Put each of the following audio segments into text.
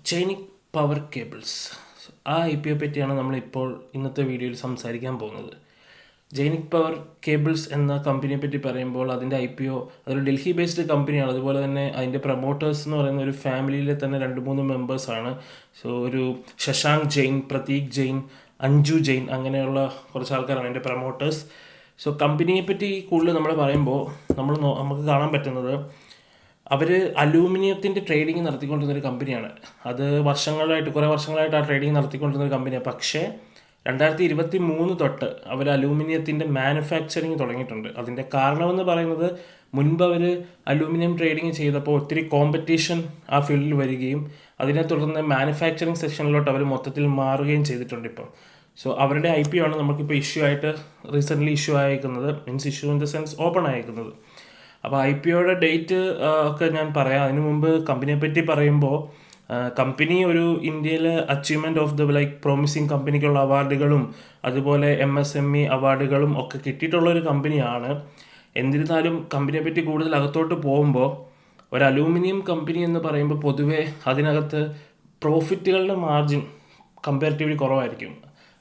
ജൈനിക് power cables. ആ I P O പറ്റിയാണ് നമ്മളിപ്പോൾ ഇന്നത്തെ വീഡിയോയിൽ സംസാരിക്കാൻ പോകുന്നത്. ജൈനിക് പവർ കേബിൾസ് എന്ന കമ്പനിയെ പറ്റി പറയുമ്പോൾ അതിൻ്റെ ഐ പി ഒ അതൊരു ഡൽഹി ബേസ്ഡ് കമ്പനിയാണ്. അതുപോലെ തന്നെ അതിൻ്റെ പ്രൊമോട്ടേഴ്സ് എന്ന് പറയുന്ന ഒരു ഫാമിലിയിലെ തന്നെ 2-3 മെമ്പേഴ്സാണ്. സോ ഒരു ശശാങ്ക് ജെയിൻ, പ്രതീക് ജെയിൻ, അഞ്ജു ജെയിൻ, അങ്ങനെയുള്ള കുറച്ച് ആൾക്കാരാണ് അതിൻ്റെ പ്രൊമോട്ടേഴ്സ്. സോ കമ്പനിയെ പറ്റി കൂടുതൽ നമ്മൾ പറയുമ്പോൾ നമുക്ക് കാണാൻ പറ്റുന്നത് അവർ അലൂമിനിയത്തിൻ്റെ ട്രേഡിങ് നടത്തിക്കൊണ്ടിരുന്നൊരു കമ്പനിയാണ്. അത് കുറേ വർഷങ്ങളായിട്ട് ആ ട്രേഡിങ് നടത്തിക്കൊണ്ടിരുന്നൊരു കമ്പനിയാണ്. പക്ഷേ 2023 തൊട്ട് അവർ അലൂമിനിയത്തിൻ്റെ മാനുഫാക്ചറിങ് തുടങ്ങിയിട്ടുണ്ട്. അതിൻ്റെ കാരണമെന്ന് പറയുന്നത് മുൻപ് അവർ അലൂമിനിയം ട്രേഡിങ് ചെയ്തപ്പോൾ ഒത്തിരി കോമ്പറ്റീഷൻ ആ ഫീൽഡിൽ വരികയും അതിനെ തുടർന്ന് മാനുഫാക്ചറിങ് സെക്ഷനിലോട്ട് അവർ മൊത്തത്തിൽ മാറുകയും ചെയ്തിട്ടുണ്ട് ഇപ്പം. സോ അവരുടെ ഐ പി ആണ് നമുക്കിപ്പോൾ റീസെൻ്റ്ലി ഇഷ്യൂ ആയിരിക്കുന്നത്. Means issue in the sense open ആയിരിക്കുന്നത്. അപ്പോൾ ഐ പി ഒയുടെ ഡേറ്റ് ഒക്കെ ഞാൻ പറയാം. അതിനു മുമ്പ് കമ്പനിയെ പറ്റി പറയുമ്പോൾ കമ്പനി ഒരു ഇന്ത്യയിലെ അച്ചീവ്മെൻറ്റ് ഓഫ് ദ പ്രോമിസിങ് കമ്പനിക്കുള്ള അവാർഡുകളും അതുപോലെ MSME അവാർഡുകളും ഒക്കെ കിട്ടിയിട്ടുള്ളൊരു കമ്പനിയാണ്. എന്നിരുന്നാലും കമ്പനിയെ പറ്റി കൂടുതൽ അകത്തോട്ട് പോകുമ്പോൾ ഒരു അലൂമിനിയം കമ്പനി എന്ന് പറയുമ്പോൾ പൊതുവേ അതിനകത്ത് പ്രോഫിറ്റുകളുടെ മാർജിൻ കമ്പാരിറ്റീവ്ലി കുറവായിരിക്കും.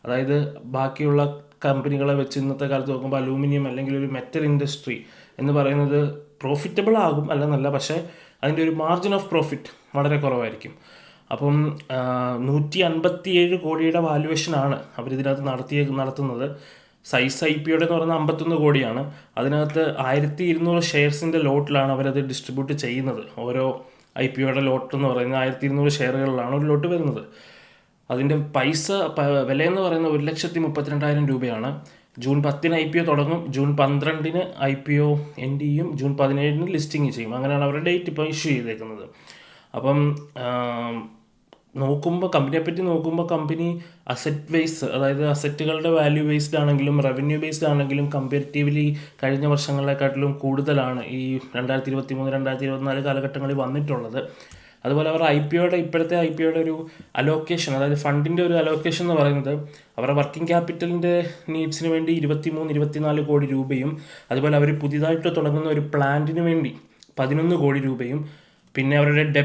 അതായത് ബാക്കിയുള്ള കമ്പനികളെ വെച്ച് ഇന്നത്തെ കാലത്ത് നോക്കുമ്പോൾ അലൂമിനിയം അല്ലെങ്കിൽ ഒരു മെറ്റൽ ഇൻഡസ്ട്രി എന്ന് പറയുന്നത് പ്രോഫിറ്റബിൾ ആകും അല്ലെന്നല്ല, പക്ഷേ അതിൻ്റെ ഒരു മാർജിൻ ഓഫ് പ്രോഫിറ്റ് വളരെ കുറവായിരിക്കും. അപ്പം 157 കോടിയുടെ വാല്യുവേഷനാണ് അവരിതിനകത്ത് നടത്തുന്നത്. സൈസ് ഐ പി ഒയുടെ എന്ന് പറയുന്നത് 51 കോടിയാണ്. അതിനകത്ത് 1200 ഷെയർസിൻ്റെ ലോട്ടിലാണ് അവരത് ഡിസ്ട്രിബ്യൂട്ട് ചെയ്യുന്നത്. ഓരോ ഐ പി ഒയുടെ ലോട്ട് എന്ന് പറയുന്നത് 1200 ഷെയറുകളിലാണ് ഒരു ലോട്ട് വരുന്നത്. അതിൻ്റെ വിലയെന്ന് പറയുന്നത് 1,32,000 രൂപയാണ്. ജൂൺ 10 ഐ പി ഒ തുടങ്ങും. June 12 I P O end ചെയ്യും. ജൂൺ 17 ലിസ്റ്റിംഗ് ചെയ്യും. അങ്ങനെയാണ് അവരുടെ ഡേറ്റ് ഇപ്പോൾ ഇഷ്യൂ ചെയ്തേക്കുന്നത്. അപ്പം കമ്പനിയെ പറ്റി നോക്കുമ്പോൾ കമ്പനി അസറ്റ് വൈസ്, അതായത് അസറ്റുകളുടെ വാല്യൂ ബേസ്ഡ് ആണെങ്കിലും റവന്യൂ ബേസ്ഡ് ആണെങ്കിലും കമ്പാരിറ്റീവ്ലി കഴിഞ്ഞ വർഷങ്ങളെക്കാട്ടിലും കൂടുതലാണ് ഈ 2023-2024 കാലഘട്ടങ്ങളിൽ വന്നിട്ടുള്ളത്. അതുപോലെ അവർ ഇപ്പോഴത്തെ ഐ പി ഒയുടെ ഒരു അലോക്കേഷൻ, അതായത് ഫണ്ടിൻ്റെ ഒരു അലോക്കേഷൻ എന്ന് പറയുന്നത് അവരുടെ വർക്കിംഗ് ക്യാപിറ്റലിൻ്റെ നീഡ്സിന് വേണ്ടി 23-24 കോടി രൂപയും അതുപോലെ അവർ പുതിയതായിട്ട് തുടങ്ങുന്ന ഒരു പ്ലാന്റിന് വേണ്ടി 11 കോടി രൂപയും പിന്നെ അവരുടെ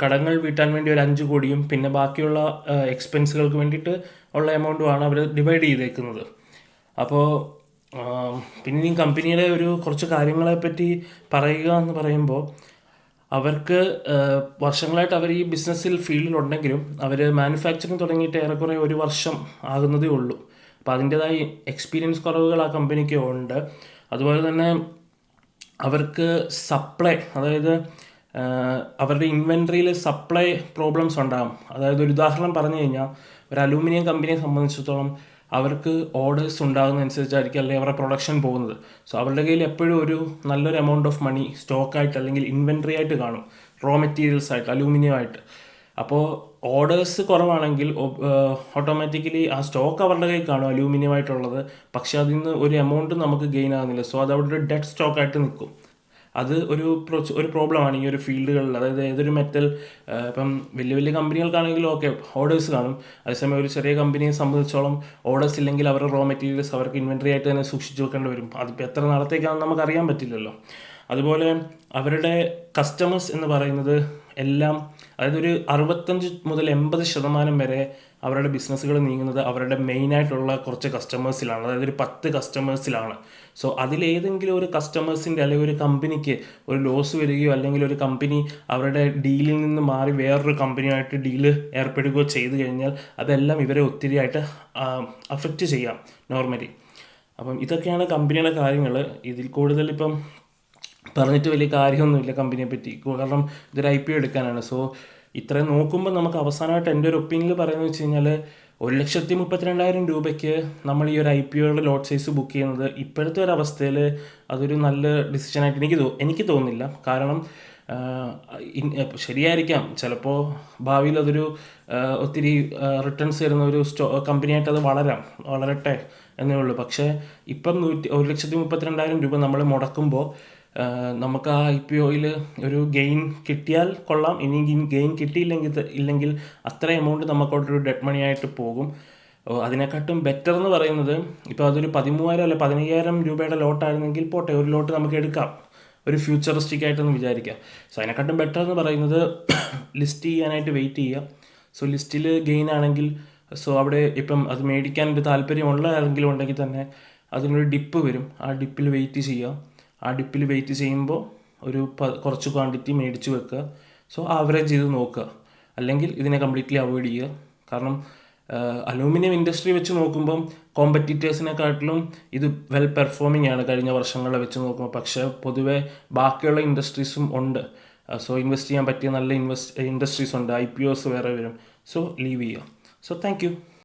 കടങ്ങൾ വീട്ടാൻ വേണ്ടി ഒരു 5 കോടിയും പിന്നെ ബാക്കിയുള്ള എക്സ്പെൻസുകൾക്ക് വേണ്ടിയിട്ട് ഉള്ള എമൗണ്ടുമാണ് അവർ ഡിവൈഡ് ചെയ്തേക്കുന്നത്. അപ്പോൾ പിന്നെ ഈ കമ്പനിയുടെ കുറച്ച് കാര്യങ്ങളെപ്പറ്റി പറയുക എന്ന് പറയുമ്പോൾ അവർക്ക് വർഷങ്ങളായിട്ട് അവർ ഈ ഫീൽഡിലുണ്ടെങ്കിലും അവർ മാനുഫാക്ചറിങ് തുടങ്ങിയിട്ട് ഏറെക്കുറെ 1 വർഷം ആകുന്നതേ ഉള്ളൂ. അപ്പോൾ അതിൻ്റേതായ എക്സ്പീരിയൻസ് കുറവുകൾ ആ കമ്പനിക്ക് ഉണ്ട്. അതുപോലെ തന്നെ അവർക്ക് അതായത് അവരുടെ ഇൻവെൻട്രിയിൽ സപ്ലൈ പ്രോബ്ലംസ് ഉണ്ടാകും. അതായത് ഒരു ഉദാഹരണം പറഞ്ഞു കഴിഞ്ഞാൽ ഒരു അലൂമിനിയം കമ്പനിയെ സംബന്ധിച്ചിടത്തോളം അവർക്ക് ഓർഡേഴ്സ് ഉണ്ടാകുന്നതനുസരിച്ചായിരിക്കും അല്ലെങ്കിൽ അവരുടെ പ്രൊഡക്ഷൻ പോകുന്നത്. സോ അവരുടെ കയ്യിൽ എപ്പോഴും ഒരു നല്ലൊരു എമൗണ്ട് ഓഫ് മണി സ്റ്റോക്കായിട്ട് അല്ലെങ്കിൽ ഇൻവെൻട്രി ആയിട്ട് കാണും, റോ മെറ്റീരിയൽസ് ആയിട്ട്, അലൂമിനിയം ആയിട്ട്. അപ്പോൾ ഓർഡേഴ്സ് കുറവാണെങ്കിൽ ഓട്ടോമാറ്റിക്കലി ആ സ്റ്റോക്ക് അവരുടെ കയ്യിൽ കാണും അലൂമിനിയം ആയിട്ടുള്ളത്. പക്ഷേ അതിൽ നിന്ന് ഒരു എമൗണ്ട് നമുക്ക് ഗെയിൻ ആകുന്നില്ല. സോ അത് അവിടെ ഒരു ഡെഡ് സ്റ്റോക്കായിട്ട് നിൽക്കും. അത് ഒരു പ്രോബ്ലമാണ് ഈ ഒരു ഫീൽഡുകളിൽ. അതായത് ഏതൊരു മെറ്റൽ ഇപ്പം വലിയ കമ്പനികൾക്കാണെങ്കിലും ഓക്കെ ഓർഡേഴ്സ് കാണും. അതേസമയം ഒരു ചെറിയ കമ്പനിയെ സംബന്ധിച്ചോളം ഓർഡേഴ്സ് ഇല്ലെങ്കിൽ അവരുടെ റോ മെറ്റീരിയൽസ് അവർക്ക് ഇൻവെൻട്രി ആയിട്ട് തന്നെ സൂക്ഷിച്ച് വെക്കേണ്ടി വരും. അതിപ്പോൾ എത്ര നാളത്തേക്കാണെന്ന് നമുക്കറിയാൻ പറ്റില്ലല്ലോ. അതുപോലെ അവരുടെ കസ്റ്റമേഴ്സ് എന്ന് പറയുന്നത് എല്ലാം, അതായത് ഒരു 65-80% വരെ അവരുടെ ബിസിനസ്സുകൾ നീങ്ങുന്നത് അവരുടെ മെയിനായിട്ടുള്ള കുറച്ച് കസ്റ്റമേഴ്സിലാണ്, അതായത് ഒരു 10 കസ്റ്റമേഴ്സിലാണ്. സോ അതിലേതെങ്കിലും ഒരു കസ്റ്റമേഴ്സിൻ്റെ അല്ലെങ്കിൽ ഒരു കമ്പനിക്ക് ഒരു ലോസ് വരികയോ അല്ലെങ്കിൽ ഒരു കമ്പനി അവരുടെ ഡീലിൽ നിന്ന് മാറി വേറൊരു കമ്പനിയായിട്ട് ഡീല് ഏർപ്പെടുകയോ ചെയ്തു കഴിഞ്ഞാൽ അതെല്ലാം ഇവരെ ഒത്തിരിയായിട്ട് അഫക്റ്റ് ചെയ്യാം നോർമലി. അപ്പം ഇതൊക്കെയാണ് കമ്പനിയുടെ കാര്യങ്ങൾ. ഇതിൽ കൂടുതൽ ഇപ്പം പറഞ്ഞിട്ട് വലിയ കാര്യമൊന്നുമില്ല കമ്പനിയെ പറ്റി, കാരണം ഇതൊരു ഐ പി ഒ എടുക്കാനാണ്. സോ ഇത്രയും നോക്കുമ്പോൾ നമുക്ക് അവസാനമായിട്ട് എൻ്റെ ഒരു ഒപ്പീനിയൻ പറയുന്നത് വെച്ച് കഴിഞ്ഞാൽ 1,32,000 രൂപയ്ക്ക് നമ്മൾ ഈ ഒരു ഐ പി ഒയുടെ ലോട്ട് സൈസ് ബുക്ക് ചെയ്യുന്നത് ഇപ്പോഴത്തെ ഒരു അവസ്ഥയിൽ അതൊരു നല്ല ഡിസിഷനായിട്ട് എനിക്ക് തോന്നുന്നില്ല. കാരണം ശരിയായിരിക്കാം, ചിലപ്പോൾ ഭാവിയിൽ അതൊരു ഒത്തിരി റിട്ടേൺസ് തരുന്ന ഒരു കമ്പനിയായിട്ട് അത് വളരട്ടെ എന്നേ ഉള്ളൂ. പക്ഷേ ഇപ്പം 1,32,000 രൂപ നമ്മൾ മുടക്കുമ്പോൾ നമുക്ക് ആ ഐ പി ഒയിൽ ഒരു ഗെയിൻ കിട്ടിയാൽ കൊള്ളാം. ഇനി ഗെയിൻ കിട്ടിയില്ലെങ്കിൽ അത്ര എമൗണ്ട് നമുക്കോട്ടൊരു ഡെഡ് മണി ആയിട്ട് പോകും. അതിനെക്കാട്ടും ബെറ്റർ എന്ന് പറയുന്നത് ഇപ്പോൾ അതൊരു 13,000 അല്ല 15,000 രൂപയുടെ ലോട്ടായിരുന്നെങ്കിൽ പോട്ടെ, ഒരു ലോട്ട് നമുക്ക് എടുക്കാം, ഒരു ഫ്യൂച്ചറിസ്റ്റിക് ആയിട്ടൊന്ന് വിചാരിക്കാം. സോ അതിനെക്കാട്ടും ബെറ്റർ എന്ന് പറയുന്നത് ലിസ്റ്റ് ചെയ്യാനായിട്ട് വെയിറ്റ് ചെയ്യുക. സോ ലിസ്റ്റിൽ ഗെയിൻ ആണെങ്കിൽ സോ അവിടെ ഇപ്പം അത് മേടിക്കാൻ ഒരു താല്പര്യമുള്ള ആരെങ്കിലും ഉണ്ടെങ്കിൽ തന്നെ അതിനൊരു ഡിപ്പ് വരും. ആ ഡിപ്പിൽ വെയിറ്റ് ചെയ്യുക. ആ ഡിപ്പിൽ വെയിറ്റ് ചെയ്യുമ്പോൾ ഒരു കുറച്ച് ക്വാണ്ടിറ്റി മേടിച്ച് വെക്കുക. സോ ആവറേജ് ചെയ്ത് നോക്കുക. അല്ലെങ്കിൽ ഇതിനെ കംപ്ലീറ്റ്ലി അവോയ്ഡ് ചെയ്യുക. കാരണം അലൂമിനിയം ഇൻഡസ്ട്രി വെച്ച് നോക്കുമ്പം കോമ്പറ്റീറ്റേഴ്സിനെക്കാട്ടിലും ഇത് വെൽ പെർഫോമിംഗ് ആണ് കഴിഞ്ഞ വർഷങ്ങളെ വെച്ച് നോക്കുമ്പോൾ. പക്ഷേ പൊതുവെ ബാക്കിയുള്ള ഇൻഡസ്ട്രീസും ഉണ്ട്. സോ ഇൻവെസ്റ്റ് ചെയ്യാൻ പറ്റിയ നല്ല ഇൻഡസ്ട്രീസ് ഉണ്ട്. IPOs വേറെ വരും. സോ ലീവ് ചെയ്യുക. So thank you.